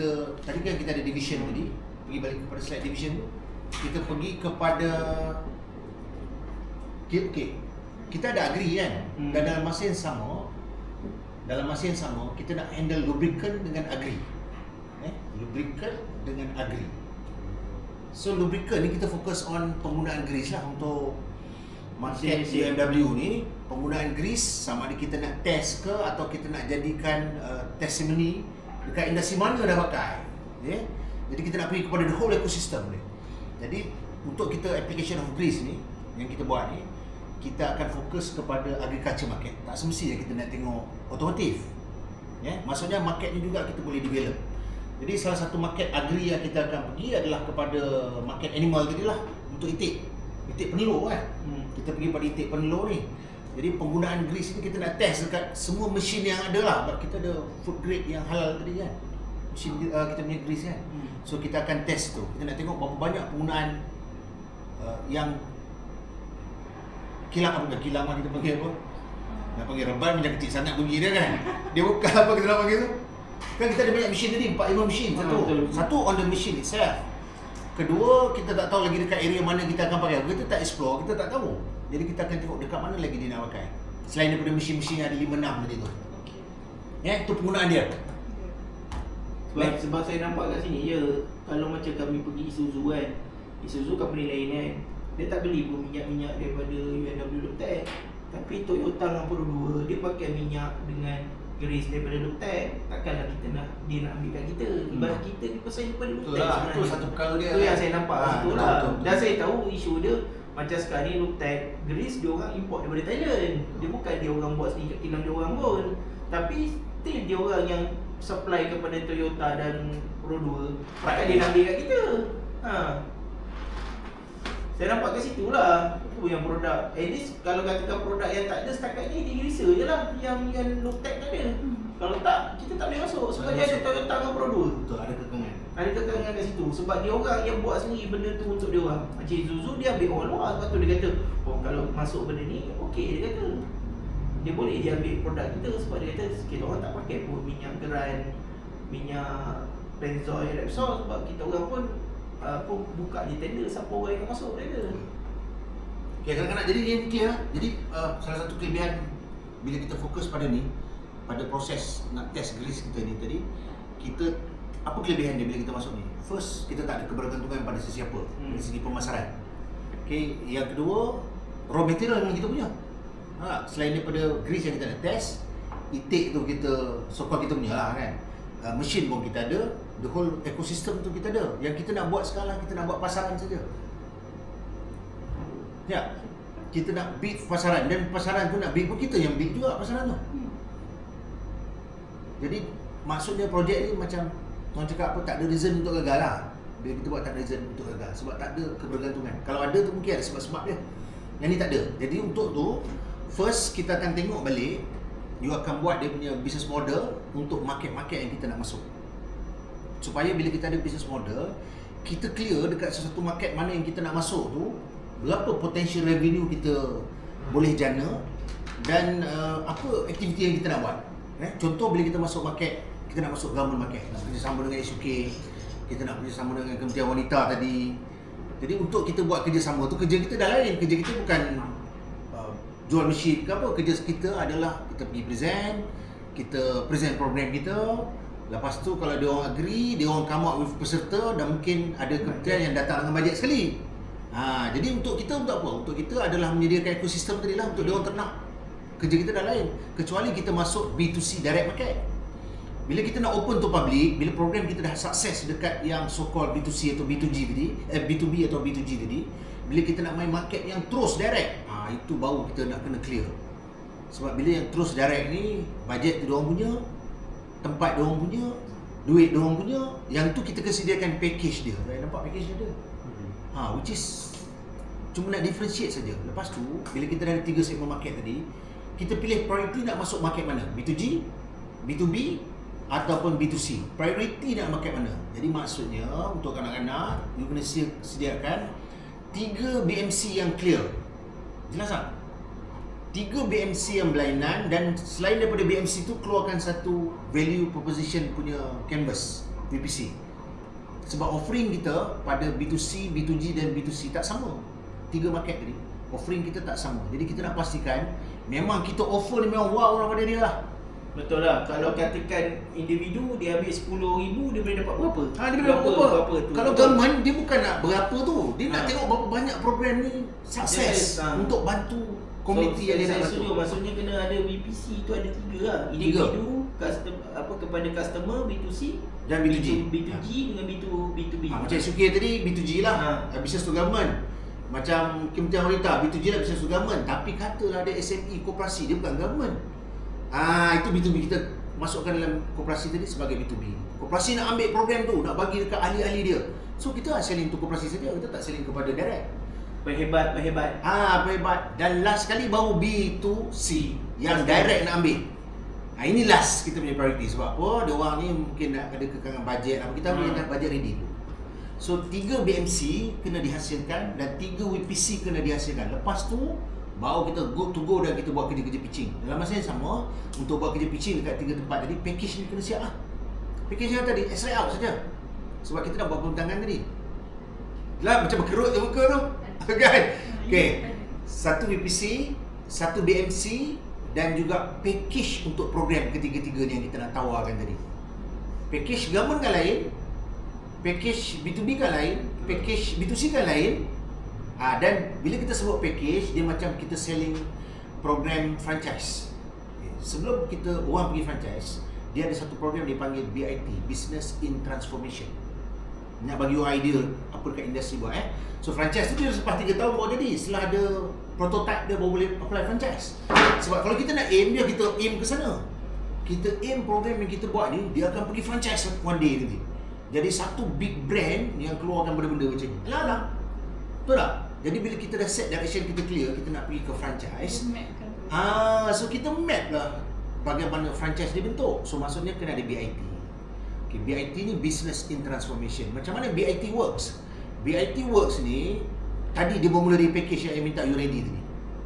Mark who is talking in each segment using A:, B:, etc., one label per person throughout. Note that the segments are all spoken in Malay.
A: kita, tadi kan kita ada division tadi, pergi balik kepada slide division tu, kita pergi kepada okay, kita ada agree kan, dan dalam masa yang sama kita nak handle lubricant dengan agree, lubricant dengan agree. So lubricant ni kita fokus on penggunaan grease lah untuk market BMW ni. Penggunaan grease sama ada kita nak test ke atau kita nak jadikan testimony dekat industri mana dah pakai, jadi kita nak pergi kepada the whole ecosystem ni. Jadi untuk kita application of grease ni yang kita buat ni, kita akan fokus kepada agriculture market. Tak semestinya kita nak tengok otomotif, maksudnya market ni juga kita boleh develop. Jadi salah satu market agri yang kita akan pergi adalah kepada market animal tadi lah, untuk itik penelur kan. Kita pergi pada itik penelur ni. Jadi penggunaan grease ni kita nak test dekat semua mesin yang ada lah. Sebab kita ada food grade yang halal tadi kan, mesin kita punya grease kan. So kita akan test tu. Kita nak tengok berapa banyak penggunaan yang kilang apa, kilang kita panggil apa? Nak panggil reban macam kecil sangat bunyi dia kan. Dia bukan apa kita nak panggil tu. Kan kita ada banyak mesin tadi, 4-5 mesin. Satu on the machine itself. Kedua, kita tak tahu lagi dekat area mana kita akan pakai. Kita tak explore, kita tak tahu. Jadi kita akan tengok dekat mana lagi dia nak pakai. Selain daripada mesin-mesin yang ada 5-6 tadi tu. Itu penggunaan dia.
B: Sebab saya nampak kat sini je, kalau macam kami pergi Isuzu kan, Isuzu company lain kan, dia tak beli pun minyak-minyak daripada UNW Loctite. Tapi Toyota dengan Pro 2, dia pakai minyak dengan grease daripada Loctite. Takkanlah dia nak ambil kat kita. Ibarat kita ni pasal daripada Loctite sebenarnya.
A: Itu satu perkara dia.
B: Itu yang saya nampak kat situ lah.
A: Betul.
B: Dan saya tahu isu dia, macam sekarang ni Loctite grease dia orang import daripada Thailand. Dia bukan dia orang buat sendiri kat kilang dia orang pun. Tapi still dia orang yang supply kepada Toyota dan Pro 2. Takkan dia nak ambil kat kita. Saya nampak kat situ lah. Itu yang produk. At least kalau katakan produk yang tak ada setakat ni, Tigriser je lah yang Loctite tak ada. Kalau tak, kita tak boleh masuk. Sebab dia ada Toyota dengan Pro 2.
A: Betul, ada kekangan.
B: Ada kekangan kat situ. Sebab dia orang yang buat sendiri benda tu untuk dia orang. Macam Isuzu dia ambil orang luar. Sebab tu dia kata, kalau masuk benda ni, okey dia kata. Dia boleh dia ambil produk kita. Sebab dia kata, kita orang tak pakai pun minyak geran, minyak benzoil, Repsol. Sebab kita orang pun buka je tender siapa orang yang masuk dia kata.
A: Okay, kadang-kadang jadi dia clear. Jadi salah satu kelebihan bila kita fokus pada ni, pada proses nak test grease kita ni tadi, kita apa kelebihan dia bila kita masuk ni? First, kita tak ada kebergantungan pada sesiapa dari segi pemasaran. Okay, yang kedua, raw material memang kita punya. Selain daripada grease yang kita nak test, itik tu kita, sokong kita punya lah kan. Mesin pun kita ada, the whole ecosystem tu kita ada. Yang kita nak buat sekarang, kita nak buat pasaran saja. Ya, kita nak bid pasaran, dan pasaran tu nak bid pun kita yang bid juga pasaran tu. Jadi maksudnya projek ni macam orang cakap apa, tak ada reason untuk gagal lah. Bila kita buat tak ada reason untuk gagal, sebab tak ada kebergantungan. Kalau ada tu mungkin ada sebab-sebab dia. Yang ni tak ada. Jadi untuk tu, first kita akan tengok balik, you akan buat dia punya business model untuk market-market yang kita nak masuk. Supaya bila kita ada business model, kita clear dekat sesuatu market mana yang kita nak masuk tu, berapa potential revenue kita boleh jana, dan apa aktiviti yang kita nak buat. Contoh bila kita masuk market, kita nak masuk government market, nak kerjasama dengan SUK, kita nak kerjasama dengan Kementerian Wanita tadi. Jadi untuk kita buat kerjasama tu, kerja kita dah lain. Kerja kita bukan jual mesin ke apa. Kerja kita adalah kita pergi present, kita present program kita. Lepas tu kalau dia orang agree, dia orang come up with peserta, dan mungkin ada kementerian yang datang dengan bajet sekali. Jadi untuk kita untuk apa? Untuk kita adalah menyediakan ekosistem tadi lah, untuk dia orang ternak. Kerja kita dah lain. Kecuali kita masuk B2C, direct market. Bila kita nak open to public, bila program kita dah sukses dekat yang so-called B2C atau B2G tadi, B2B atau B2G tadi, bila kita nak main market yang terus direct, itu baru kita nak kena clear. Sebab bila yang terus direct ni, bajet tu diorang punya, tempat diorang punya, duit diorang punya, yang tu kita kena sediakan package dia. Nampak package dia ada? Which is cuma nak differentiate saja. Lepas tu, bila kita dah ada 3 segmen market tadi, kita pilih priority nak masuk market mana? B2G, B2B ataupun B2C. Priority nak market mana? Jadi maksudnya untuk kanak-kanak, you kena sediakan 3 BMC yang clear. Jelas tak? 3 BMC yang berlainan, dan selain daripada BMC tu, keluarkan satu value proposition punya canvas. VPC. Sebab offering kita pada B2C, B2G dan B2C tak sama. 3 market tadi, offering kita tak sama. Jadi kita nak pastikan memang kita offer ni memang wow pada dia lah.
B: Betul lah. Kalau katakan individu dia ambil 10,000, dia boleh dapat berapa?
A: Dia boleh dapat berapa tu. Kalau government dia bukan nak berapa tu. Dia nak tengok berapa banyak program ni sukses untuk bantu komuniti yang dia nak bantu.
B: Maksudnya kena ada VPC tu ada 3 lah. Individu, kepada customer B2C
A: dan B2G.
B: B2G dengan B2B.
A: Macam SUK tadi B2G lah, business to government. Macam Kementerian Wanita, B2G lah, business to government. Tapi katalah ada SME, koperasi, dia bukan government. Itu B2B, kita masukkan dalam koperasi tadi sebagai B2B. Koperasi nak ambil program tu, nak bagi dekat ahli-ahli dia. So kita selling untuk koperasi saja, kita tak selling kepada direct.
B: Berhebat.
A: Berhebat. Dan last sekali baru B2C yang direct nak ambil. Ini last kita punya priority. Sebab apa? Dia orang ni mungkin nak ada kekangan bajet. Kita boleh nak bajet ready dulu. So 3 BMC kena dihasilkan dan 3 WPC kena dihasilkan. Lepas tu baru kita go to go dan kita buat kerja-kerja pitching. Dalam masa yang sama, untuk buat kerja pitching dekat 3 tempat tadi, package ni kena siap lah. Package yang tadi, straight out saja. Sebab kita nak buat perundangan tadi. Lah macam berkerut je muka tu. Kan? Okay. 1 WPC, 1 BMC dan juga package untuk program ketiga-tiga ni yang kita nak tawarkan tadi. Package government kan lain, package B2B kan lain, package B2C kan lain. Dan bila kita sebut package, dia macam kita selling program franchise. Sebelum kita orang pergi franchise, dia ada satu program dipanggil BIT, Business in Transformation. Nak bagi orang idea apa dekat industri buat. So franchise tu dia lepas 3 tahun baru jadi. Setelah ada prototype dia baru boleh apply franchise. Sebab kalau kita nak aim dia, kita aim ke sana. Kita aim program yang kita buat ni, dia akan pergi franchise one day nanti. Jadi satu big brand yang keluarkan benda-benda macam ni. Alah. Betul tak? Jadi bila kita dah set direction kita clear, kita nak pergi ke franchise. So kita map lah bagaimana franchise dibentuk. So maksudnya kena ada BIT. Okay, BIT ni Business in Transformation. Macam mana BIT works? BIT works ni, tadi dia bermula dari package yang I minta you ready tadi.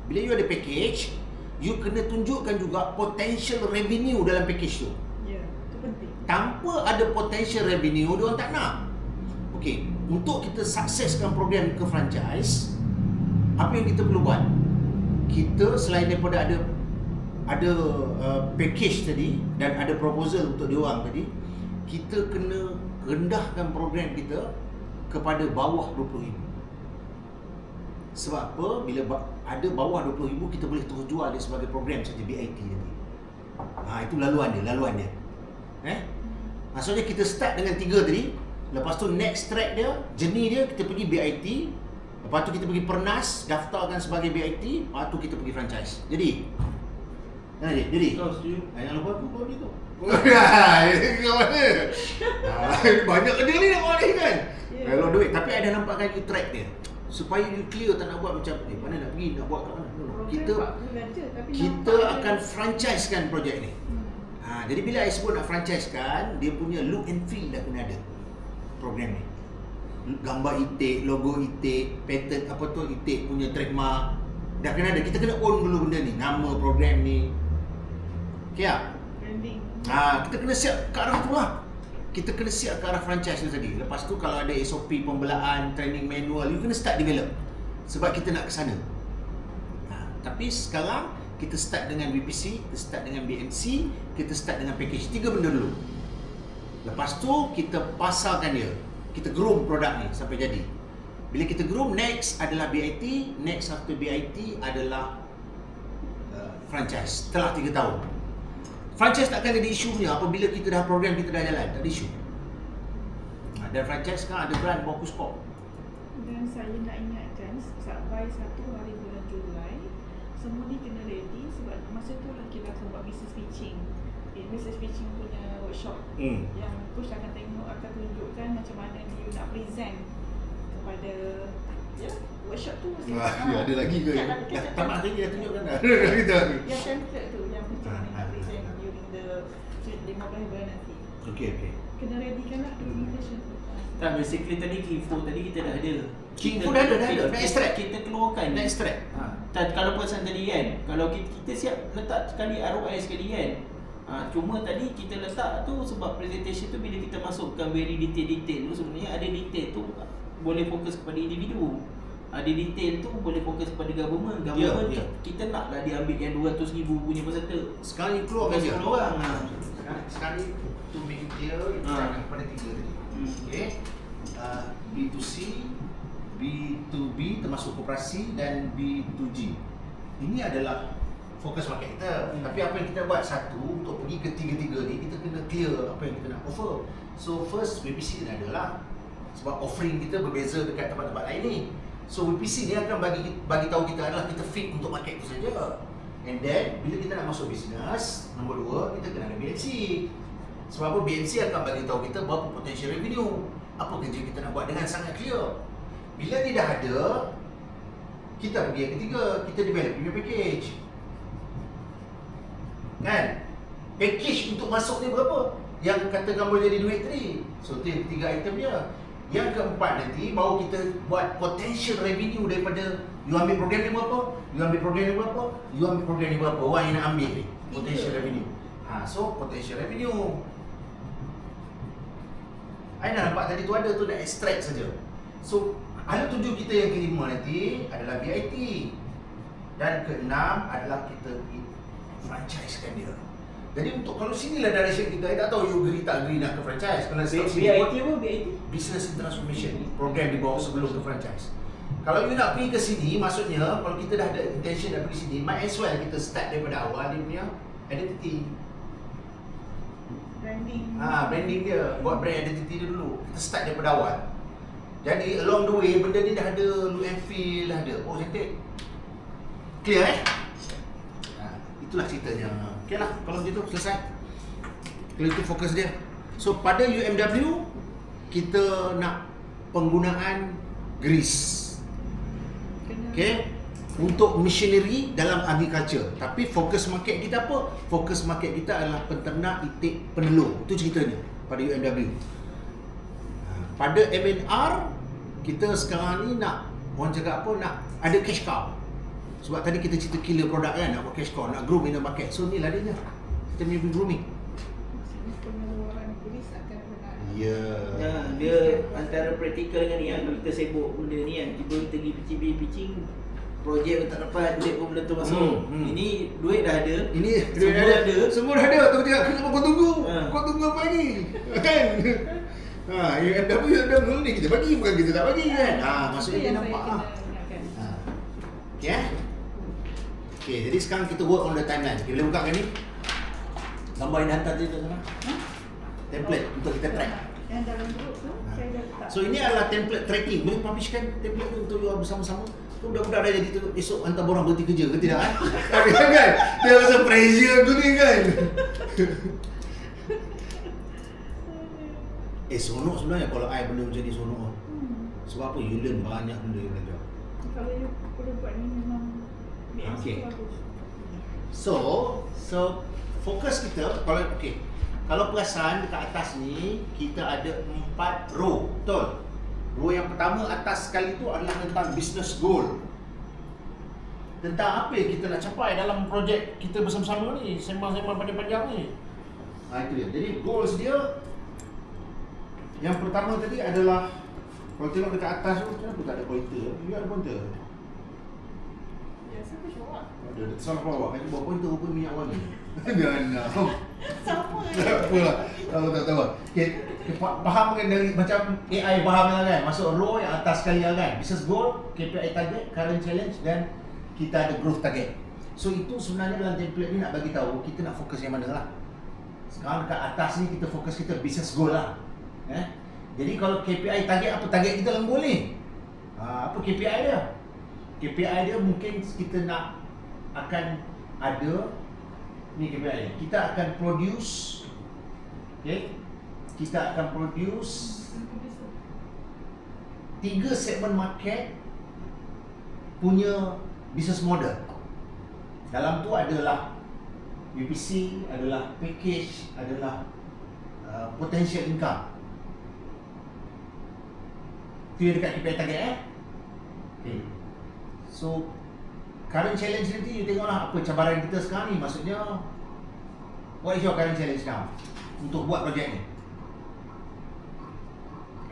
A: Bila you ada package, you kena tunjukkan juga potential revenue dalam package tu.
C: Ya, itu penting.
A: Tanpa ada potential revenue, dia orang tak nak. Okay, untuk kita sukseskan program ke franchise, apa yang kita perlu buat? Kita selain daripada ada package tadi dan ada proposal untuk diorang tadi, kita kena rendahkan program kita kepada bawah 20,000. Sebab apa? Bila ada bawah 20,000, kita boleh terus jual dia sebagai program saja BIT tadi. Itu laluan dia. Maksudnya kita start dengan 3 tadi. Lepas tu next track dia, journey dia, kita pergi BIT. Lepas tu kita pergi Pernas, daftarkan sebagai BIT. Lepas tu kita pergi franchise. Jadi
B: Setuju.
A: jangan lupa tu kau ni tu. Kau mana? Banyak kerja ni nak buat ni kan. Kalau duit, tapi ada nampakkan you track dia. Supaya you clear, tak nak buat macam mana nak pergi, nak buat kat mana. Kita akan franchisekan projek ni. Jadi bila I sebut nak franchisekan, dia punya look and feel dah kena ada program ni. Gambar itik, logo itik, pattern apa tu itik punya trademark dah kena ada. Kita kena own dulu benda ni, nama program ni. Okay tak?
C: Branding.
A: Kita kena siap ke arah tu lah. Kita kena siap ke arah franchise tu tadi. Lepas tu kalau ada SOP pembelaan, training manual, you kena start develop. Sebab kita nak ke sana. Tapi sekarang kita start dengan BPC, kita start dengan BMC, kita start dengan package. 3 benda dulu. Lepas tu kita pasarkan dia. Kita groom produk ni sampai jadi. Bila kita groom, next adalah BIT, next after BIT adalah franchise. Setelah 3 tahun. Franchise takkan ada isu punya apabila kita dah program kita dah jalan, tak ada isu. Dan franchise sekarang ada brand Bokus Pop.
C: Dan saya nak ingatkan sampai 1 hari bulan Julai semua ni kena ready sebab masa tu lah kita akan buat business pitching. Business pitching punya workshop yang coach akan tengok, akan tunjukkan macam mana you nak present kepada workshop tu.
A: Ada lagi ke? Tak lagi dah tunjukkan dah.
C: Yang template tu yang macam mana nak present during the 15 bulan nanti.
A: Okay.
C: Kena readykan lah presentation tu.
B: Tak, basically tadi King4 tadi kita dah ada.
A: King4 dah ada. Nak extract.
B: Kita keluarkan.
A: Nak extract.
B: Kalau perasan tadi kan, kalau kita siap letak sekali ROI sekali kan, Cuma tadi kita letak tu sebab presentation tu bila kita masukkan very detail tu, sebenarnya ada detail tu boleh fokus kepada individu. Ada detail tu boleh fokus kepada government. Kita naklah dia ambil yang 200,000 punya peserta.
A: Sekarang ni keluar kan
B: 10 orang.
A: Sekarang ni to make it clear, kita kepada 3 tadi. Okay. B2C, B2B termasuk koperasi dan B2G. Ini adalah fokus market kita. Tapi apa yang kita buat satu untuk pergi ke tiga-tiga ni, kita kena clear apa yang kita nak offer. So first WPC ni adalah sebab offering kita berbeza dekat tempat-tempat lain ni. So WPC ni akan bagi tahu kita adalah kita fit untuk market itu saja. And then bila kita nak masuk bisnes, nombor 2 kita kena ada BMC. Sebab apa? BMC akan bagi tahu kita berapa potential revenue, apa kerja kita nak buat dengan sangat clear. Bila dia dah ada, kita pergi yang ketiga, kita develop punya package. Kan? Package untuk masuk ni berapa? Yang katakan boleh jadi duit tadi. So tu yang 3 item dia. Yang keempat nanti baru kita buat potential revenue daripada you ambil program ni berapa, you ambil program ni berapa, you ambil program ni berapa, orang yang nak ambil ni potential revenue. So potential revenue. I nak nampak tadi tu ada tu nak extract saja. So ada 7 kita yang kelima nanti adalah BIT. Dan keenam adalah kita franchise-kan dia. Jadi untuk kalau sinilah direction kita, saya tak tahu you agree tak agree nak ke franchise. Kalau
B: BIT apa? BIT?
A: Business Transformation program dibawa sebelum ke franchise. Kalau you nak pergi ke sini, maksudnya kalau kita dah ada intention nak pergi sini, might as well kita start daripada awal dia punya identity. Branding dia, buat brand identity dia dulu. Kita start daripada awal. Jadi along the way benda ni dah ada look and feel, dah ada. Oh cantik. Clear itulah ceritanya. Okay lah, kalau begitu selesai. Kalau itu fokus dia. So pada UMW kita nak penggunaan grease. Okay, untuk machinery dalam agriculture. Tapi fokus market kita apa? Fokus market kita adalah penternak, itik, penelur. Itu ceritanya pada UMW. Pada MNR kita sekarang ni nak, orang cakap apa, nak ada cash cow. Sebab tadi kita cerita killer produk kan, nak buat cash cow, nak grow in the market. So ni lah dia. Kita punya grooming. Ya.
B: Dia antara praktikal dengan ni kan, kita sibuk benda ni kan, tiba kita pergi pitching, projek pun tak dapat, duit pun belum tu masuk. Ini duit dah ada.
A: Ini duit dah ada. Semua dah ada. Kau cakap kenapa kau tunggu? Kau tunggu apa lagi? Kan? UMW ni kita bagi, bukan kita tak bagi kan? Maksudnya dia nampak lah. Okay. Okay, jadi sekarang kita work on the timeline. Kita boleh buka kan ni? Gambar yang hantar tadi tu sana. Template untuk kita track.
C: Yang dalam group tu saya dah letak.
A: So ini adalah template tracking. Boleh publishkan template tu untuk you bersama-sama. Tu budak-budak dah jadi tu esok hantar borang berhenti kerja ke tidak kan? Dia rasa pressure tu ni kan. Sonok sebenarnya kalau I benda macam ni sonok. Sebab apa? You learn banyak benda you belajar.
C: Kalau you perlu buat ni memang
A: Okay. So fokus kita kalau perasan dekat atas ni kita ada 4 row, betul? Row yang pertama atas sekali tu adalah tentang business goal. Tentang apa yang kita nak capai dalam projek kita bersama-sama ni, sembang-sembang panjang-panjang ni. Itu dia. Jadi goals dia yang pertama tadi adalah, kalau tengok dekat atas tu kenapa tak ada pointer? Dia ada pointer.
C: Siapa syawak?
A: Ada salah bawah kan buat pointer rupa minyak wangi. Jangan.
C: Sama
A: Tak apalah. Tak tahu. Okey, faham kan dari macam AI faham kan? Masuk row yang atas sekali kan. Business goal, KPI target, current challenge dan kita ada growth target. So itu sebenarnya dalam template ni nak bagi tahu kita nak fokus yang mana lah. Sekarang dekat atas ni kita fokus kita business goal lah. Jadi kalau KPI target, apa target kita dalam goal ni? Apa KPI dia? KPI dia mungkin kita nak akan ada ni KPI dia. Kita akan produce, kita akan produce 3 segmen market punya business model. Dalam tu adalah UPC, adalah package, adalah potential income. Tu yang dekat KPI target Okay. So current challenge nanti you tengoklah apa cabaran kita sekarang ni. Maksudnya What is your current challenge now untuk buat projek ni?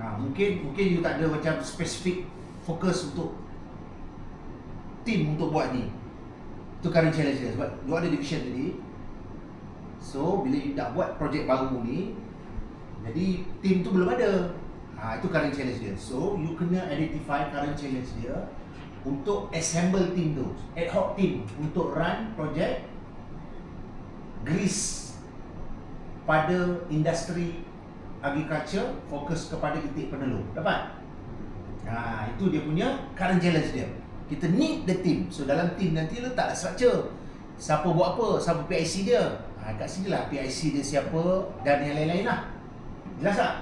A: Mungkin you tak ada macam spesifik fokus untuk team untuk buat ni. Itu current challenge dia sebab you ada division tadi. So bila you nak buat projek baru ni, jadi team tu belum ada. Itu current challenge dia. So you kena identify current challenge dia untuk assemble team tu, ad hoc team untuk run projek grease pada industri agriculture, fokus kepada itik penelur. Dapat? Itu dia punya current challenge dia. Kita need the team. So dalam team nanti letaklah structure. Siapa buat apa, siapa PIC dia. Kat sini lah PIC dia siapa dan yang lain-lain lah. Jelas tak?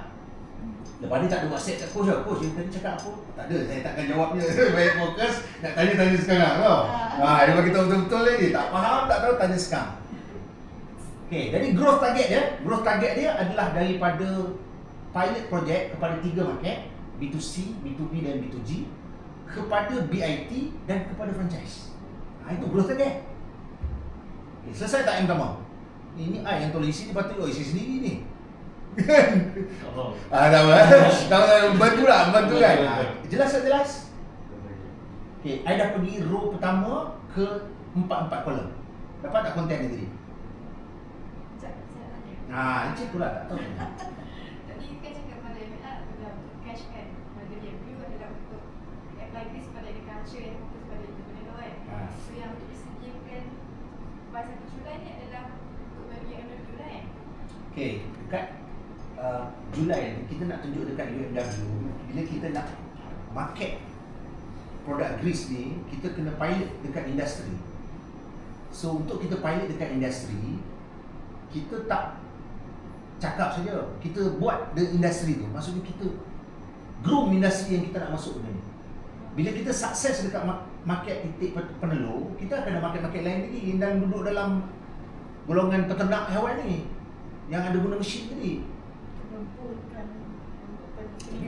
A: Lepas ni tak ada WhatsApp kat coach lah. Coach, yang tadi cakap apa? Tak ada, saya takkan jawabnya. Banyak fokus, nak tanya-tanya sekarang tau. Dia bagi tahu betul-betul lagi. Tak faham, tak tahu, tanya sekarang. Okay, jadi growth target dia adalah daripada pilot project kepada 3 market, B2C, B2B dan B2G, kepada BIT dan kepada franchise. Itu growth target. Okay, selesai tak yang pertama? Ini I yang tulis isi, dia patut isi sendiri ni. Tahu bantu kan? Jelas tak jelas? Okay, I dah pergi row pertama ke 4 kolom. Dapat tak konten ni tadi? Encik tu lah tak tahu.
D: Tadi kan cakap pada MNR adalah untuk cash kan. Pada dia view adalah untuk apply this pada agriculture yang fokus pada entrepreneur kan. So yang untuk disediakan by 1 Julai ni adalah untuk bagi MW lah kan.
A: Okay, dekat Julai ni kita nak tunjuk dekat UMW. Bila kita nak market produk grease ni, kita kena pilot dekat industri. So untuk kita pilot dekat industri, kita tak cakap saja, kita buat the industri tu. Maksudnya kita groom industri yang kita nak masuk ni. Bila kita sukses dekat market titik penelur, kita akan ada market-market lain lagi yang duduk dalam golongan peternak haiwan ni, yang ada guna mesin tadi.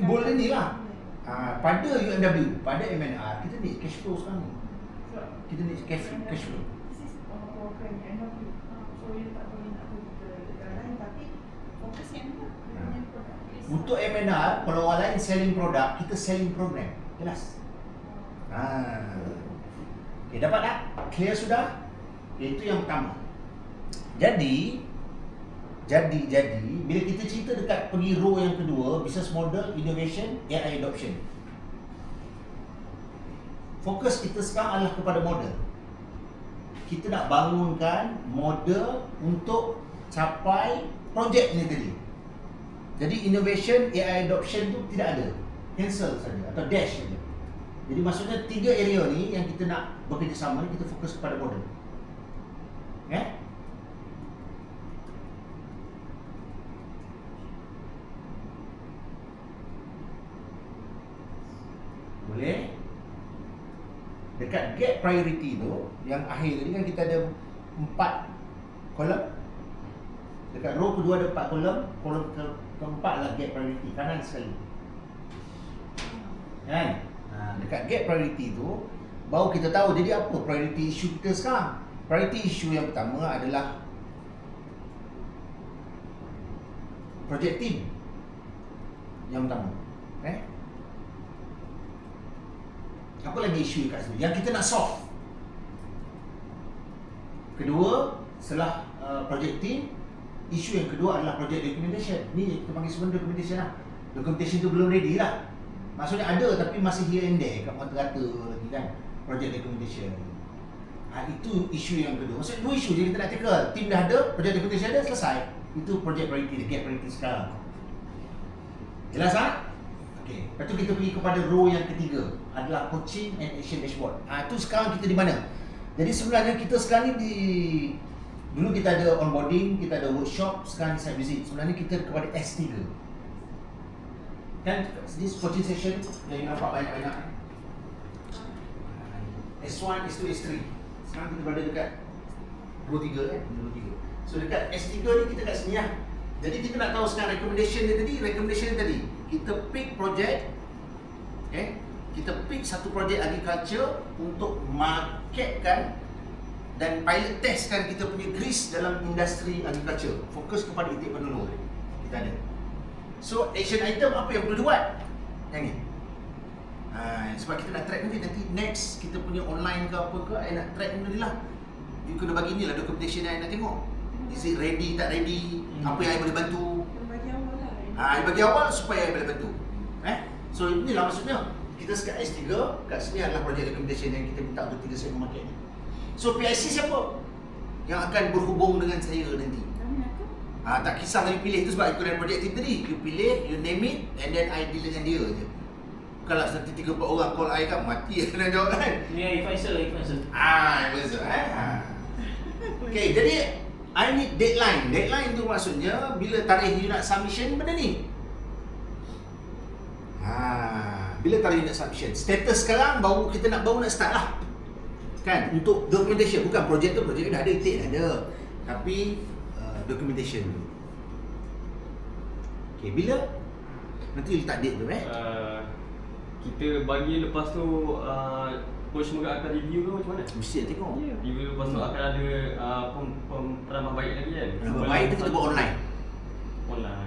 A: Bull ni lah. Pada UMW, pada MNR, kita need cash flow sekarang ni. Kita need cash flow.
C: Program MW. So you tak boleh nak pergi ke negara lain, tapi fokus yang mana? Dengan produk.
A: Untuk MNR, kalau orang lain selling produk, kita selling program. Jelas? Okay, dapat tak? Clear sudah? Okay, itu yang pertama. Jadi bila kita cerita dekat pergi row yang kedua, business model, innovation, AI adoption. Fokus kita sekarang adalah kepada model. Kita nak bangunkan model untuk capai projek ni tadi. Jadi innovation, AI adoption tu tidak ada. Cancel saja atau dash saja. Jadi maksudnya 3 area ni yang kita nak bekerjasama ni, kita fokus kepada model. Boleh? Dekat get priority tu, yang akhir tadi kan kita ada 4 kolom. Dekat row kedua ada 4 kolom. Kolom keempat lah get priority, kanan sekali. Kan? Dekat get priority tu, baru kita tahu jadi apa priority issue kita sekarang. Priority issue yang pertama adalah project team. Yang pertama. Apa lagi isu kat sini yang kita nak solve? Kedua, setelah project team, isu yang kedua adalah project documentation. Ni kita panggil sebenarnya documentation lah. Documentation tu belum ready lah. Maksudnya ada tapi masih here and there, kat rata-rata lagi kan. Project documentation. Itu isu yang kedua. Maksudnya 2 isu je kita nak tackle. Team dah ada, project documentation ada, selesai. Itu project priority, get priority sekarang. Jelas tak? Okay. Lepas tu kita pergi kepada row yang ketiga, adalah coaching and action dashboard. Itu sekarang kita di mana? Jadi sebenarnya kita sekarang ni dulu kita ada onboarding, kita ada workshop, sekarang site visit. Sebenarnya kita kepada S3. Kan this coaching session yang nampak banyak-banyak. S1, S2, S3. Sekarang kita berada dekat row 3 kan? Row 3. So dekat S3 ni kita kat sini lah. Jadi kita nak tahu sekarang recommendation dia tadi. Kita pick project, kita pick satu projek agriculture untuk marketkan dan pilot testkan kita punya grease dalam industri agriculture. Fokus kepada itik penelur kita ada. So action item apa yang perlu dibuat? Yang ni. Sebab kita nak track nanti next kita punya online ke apa ke, nak track benda ni lah. You kena bagi ni lah documentation yang nak tengok. Is it ready, tak ready, apa yang I boleh bantu.
C: Bagi awal lah.
A: I bagi awal supaya I boleh bantu. So inilah maksudnya. Kita sekat S3, kat sini adalah project documentation yang kita minta untuk 3 segmen market ni. So PIC siapa yang akan berhubung dengan saya nanti?
C: Kami akan.
A: Tak kisah you pilih tu sebab you kena project team tadi. You pilih, you name it and then I deal dengan dia je. Bukanlah nanti 3-4 orang call I kan, mati nak jawab kan.
B: Ni advisor.
A: Advisor Okay, jadi I need deadline. Deadline tu maksudnya bila tarikh you nak submission benda ni. Bila tarikh you nak submission. Status sekarang kita nak start lah. Kan, untuk documentation, bukan projek tu, projek dah ada, itik dah ada. Tapi documentation dulu. Okay, bila? Nanti letak date tu
E: kita bagi lepas tu coach Megat akan review ke macam mana?
A: Mesti nak tengok.
E: Review lepas tu akan ada penambah baik lagi kan?
A: Penambah baik tu kita buat online.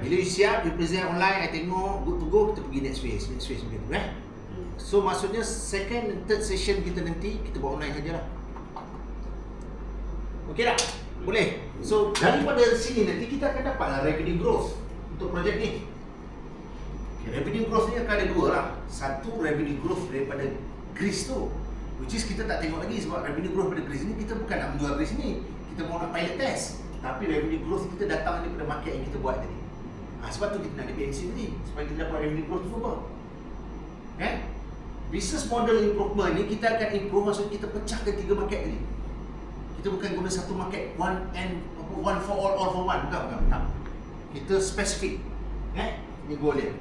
A: Bila you siap, you present online, I tengok, good to go, kita pergi next phase macam tu So maksudnya second and third session kita nanti, kita buat online sajalah. Okey tak? Boleh? So daripada sini nanti kita akan dapatlah revenue growth untuk projek ni. Okay, revenue growth ni akan ada dua lah. Satu, revenue growth daripada grease tu, which is kita tak tengok lagi sebab revenue growth daripada grease ni, kita bukan nak menjual grease ni, kita mau nak pilot test. Tapi revenue growth kita datang daripada market yang kita buat tadi. Sebab tu kita nak ada BNC tadi, supaya kita dapat revenue growth tu apa? Business model improvement ni kita akan improve, maksud kita pecahkan 3 market tadi. Kita bukan guna satu market, one for all for one. Bukan. Kita spesifik. Ini goal dia.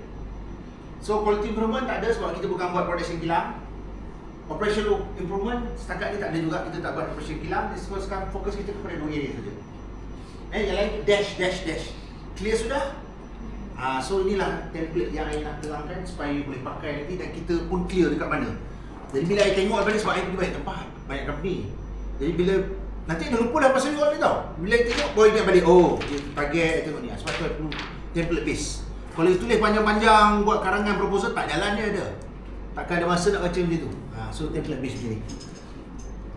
A: So quality improvement tak ada sebab kita bukan buat production kilang. Operational improvement setakat ni tak ada juga, kita tak buat operation kilang. Sekarang fokus kita kepada 2 area saja. Yang lain dash. Clear sudah? So inilah template yang saya nak terangkan supaya boleh pakai nanti dan kita pun clear dekat mana. Jadi bila saya tengok balik sebab saya pergi banyak tempat, banyak company. Jadi bila nanti dah lupa dah pasal jual ni tau. Bila saya tengok, boleh ingat balik, target tengok ni. Sebab tu aku template base. Kalau you tulis panjang-panjang buat karangan proposal, tak jalan dia ada. Takkan ada masa nak baca macam tu. So template base macam ni.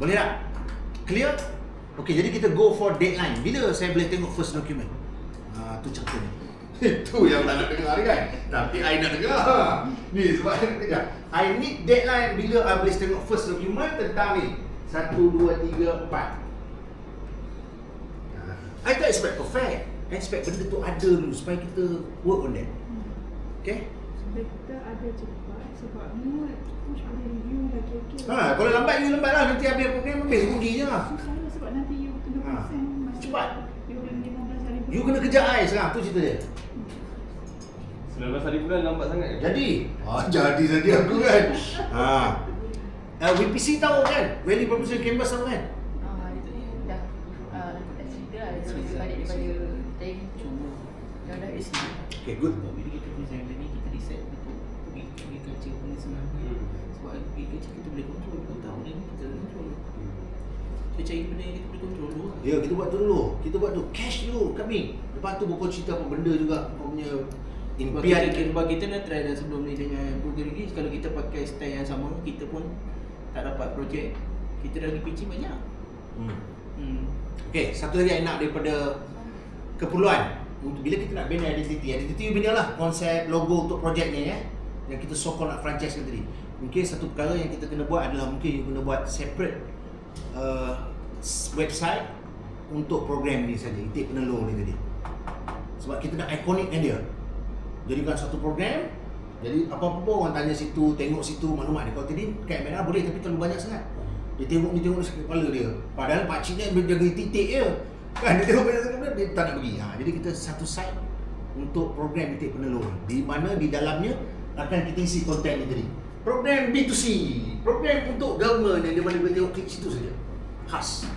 A: Boleh tak? Clear? Okay, jadi kita go for deadline. Bila saya boleh tengok first document? Tu cerita ni. Itu yang tak nak dengar kan? Tapi I nak dengar. Ni sebab I nak dengar. I need deadline bila I boleh tengok first document tentang ni. 1, 2, 3, 4. I tak expect perfect. I expect benda tu ada dulu supaya kita work on that. Okay?
C: Supaya kita ada cepat sebab ni push boleh review lagi okey.
A: Kalau lambat you lambat lah. Nanti habis program habis rugi je lah.
C: Susah lah sebab nanti you kena present masa
A: cepat.
C: You kena 15 hari.
A: You kena kejar I sekarang. Tu cerita dia.
E: 19 hari bulan lambat sangat ke?
A: Jadi jadi saja aku kan. WPC tahu kan? Value Proposition Canvas tahu kan?
F: Itu dah cerita lah daripada tempoh dah isi.
A: Okay, good.
B: Bila kita present ni, kita decide untuk pergi culture punya sebenarnya. Sebab pergi culture kita boleh control, kita tahu ni kita boleh control. Kita cari benda yang kita boleh control dulu.
A: Ya, kita buat tu dulu. Kita buat tu. Cash dulu kami. Lepas tu buku cerita apa benda juga. Kau punya impian.
B: Sebab kita dah try dah sebelum ni dengan Google Release. Kalau kita pakai style yang sama, kita pun tak dapat projek. Kita dah pergi pitching banyak.
A: Okay, satu lagi yang nak daripada keperluan. Bila kita nak bina identity you bina lah konsep logo untuk projek ni yang kita sokong nak franchise tadi. Mungkin satu perkara yang kita kena buat adalah mungkin you kena buat separate website untuk program ni saja, itik penelur ni tadi. Sebab kita nak ikonikkan dia. Jadikan satu program, jadi apa-apa orang tanya situ, tengok situ maklumat dia. Kalau tadi kat MNR boleh tapi terlalu banyak sangat. Dia tengok ni sekali kepala dia. Padahal pakcik ni jaga titik je. Kan dia tengok banyak sangat dia tak nak pergi. Jadi kita satu site untuk program itik penelur. Di mana di dalamnya akan kita isi konten ni tadi. Program B2C, program untuk government yang dia boleh tengok klik situ saja. Khas.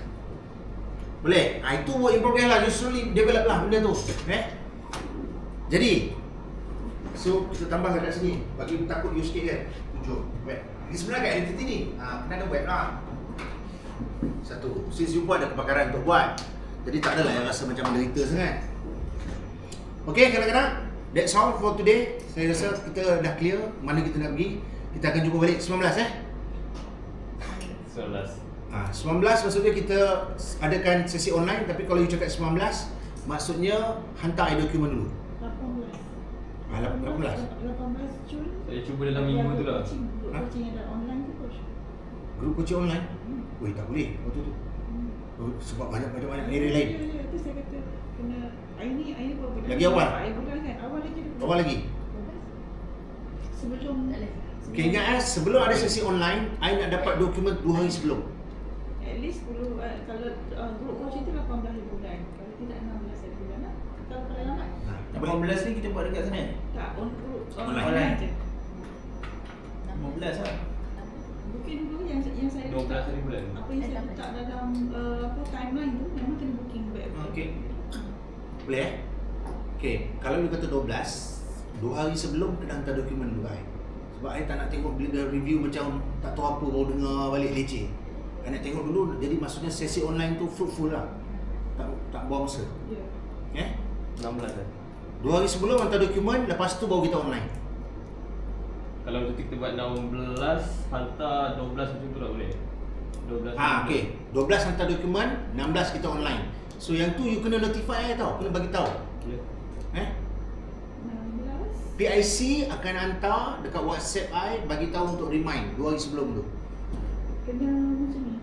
A: Boleh? Itu work in progress lah. You slowly develop lah benda tu. Jadi so kita tambah kat sini. Bagi takut you sikit kan. 7 web. Ini sebenarnya kat identity ni kena ada web lah. Satu, since you pun ada kepakaran untuk buat, jadi tak adalah yang rasa macam menderita sangat. Okay, kadang-kadang that's all for today. Saya rasa kita dah clear mana kita nak pergi. Kita akan jumpa balik 19
E: 19.
A: 19 maksudnya kita adakan sesi online, tapi kalau you cakap 19 maksudnya hantar dokumen dulu. 18
C: Jun.
E: Saya cuba dalam minggu tu lah.
C: Grup coaching ada online tu coach.
A: Grup coaching online? Weh, tak boleh waktu tu. Sebab banyak area lain.
C: Ya, tu saya kata kena ini berapa bulan?
A: Lagi awal?
C: Bulan kan? Awal lagi.
A: Awal lagi?
C: Sebelum
A: Okay, ingat sebelum ada sesi online, I nak dapat dokumen 2 hari sebelum.
C: at least 10 kalau grup coaching tu 18 hari bulan. Kalau tidak 16 hari bulan lah. Kalau lambat.
B: 18 ni kita buat dekat sana.
C: Tak, on group
B: Online
C: je.
B: 15 lah.
C: Booking dulu yang saya
E: 12 hari bulan.
C: apa yang saya letak dalam timeline tu memang kena booking back.
B: Okey.
A: Boleh Okay, kalau you kata 12, 2 hari sebelum kena hantar dokumen dulu I. Sebab I tak nak tengok bila dah review macam tak tahu apa, baru dengar balik leceh. I nak tengok dulu, jadi maksudnya sesi online tu fruitful lah. Tak buang masa.
C: Ya.
E: 16 kan.
A: 2 hari sebelum hantar dokumen, lepas tu baru kita online.
E: Kalau kita buat 16, hantar 12 macam tu lah boleh. 12.
A: Okay. 12 hantar dokumen, 16 kita online. So yang tu you kena notify I tau, kena bagi tahu.
E: Ya.
C: 16
A: PIC akan hantar dekat WhatsApp I, bagi tahu untuk remind 2 hari sebelum tu.
C: kena macam ni.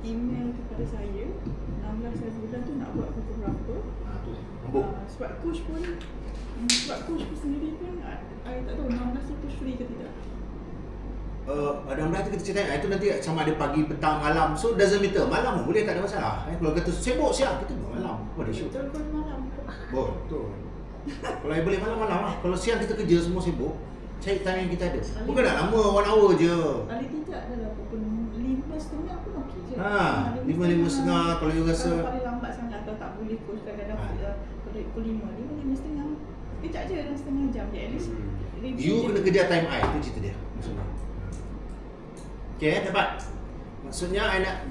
C: Email kepada saya 16 hari bulan tu nak buat pukul berapa.
A: Tu. Nombor.
C: Sebab coach pun sendiri pun I tak tahu 16 tu coach free ke tidak.
A: Ada tu kita cakap itu nanti sama ada pagi, petang, malam. So doesn't matter. Malam pun boleh, tak ada masalah. Kalau kata sibuk siang, kita buat malam. Apa ada show?
C: Betul pun malam.
A: Betul. Kalau I boleh malam-malam lah. Kalau siang kita kerja semua sibuk, cari time yang kita ada. Bukan nak lama, 1 hour je.
C: Paling tidak dalam pukul 5.30 pun okey je.
A: 5:30 kalau you rasa.
C: Kalau paling lambat sangat atau tak boleh coach kadang-kadang pukul 5, 5:30. Kejap je dalam setengah jam je. At least review
A: You
C: je.
A: kena kerja time I, itu cerita dia. Maksudnya. Okay, dapat. Maksudnya I nak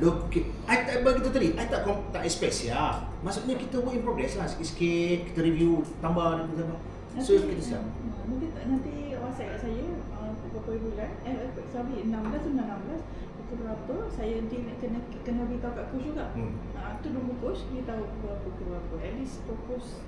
A: I tak bagi tu tadi, I tak expect siap. Maksudnya kita work in progress lah, sikit-sikit kita review, tambah. So kita siap.
C: Nanti WhatsApp kat saya beberapa bulan 16 pukul berapa saya nanti kena beritahu kat coach juga. Tu nombor coach dia tahu pukul berapa. At least fokus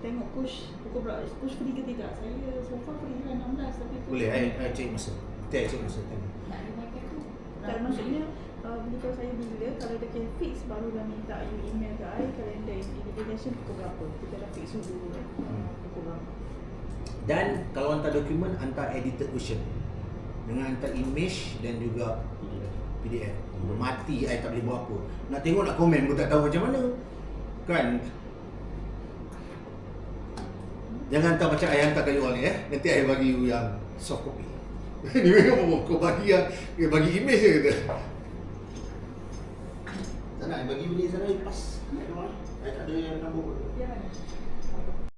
C: tengok coach pukul berapa, coach free ke tidak. Saya so far free lah 16 tapi coach
A: Boleh, I check masa. Kita check masa tadi.
F: Nak reminder tu.
C: tak maksudnya beritahu saya bila kalau dia kena fix barulah minta you email ke I kalender invitation pukul berapa. Kita dah fix dulu pukul berapa.
A: Dan kalau hantar dokumen, hantar edited version dengan hantar image dan juga PDF. Mati I tak boleh buat apa. Nak tengok, nak komen pun tak tahu macam mana. Kan? Jangan hantar macam I hantar kat you all ni Nanti I bagi you yang soft copy. Ni memang kau bagi yang bagi image je kata. Tak nak I bagi benda sana, I pas. I tak ada yang nombor.
C: Ya.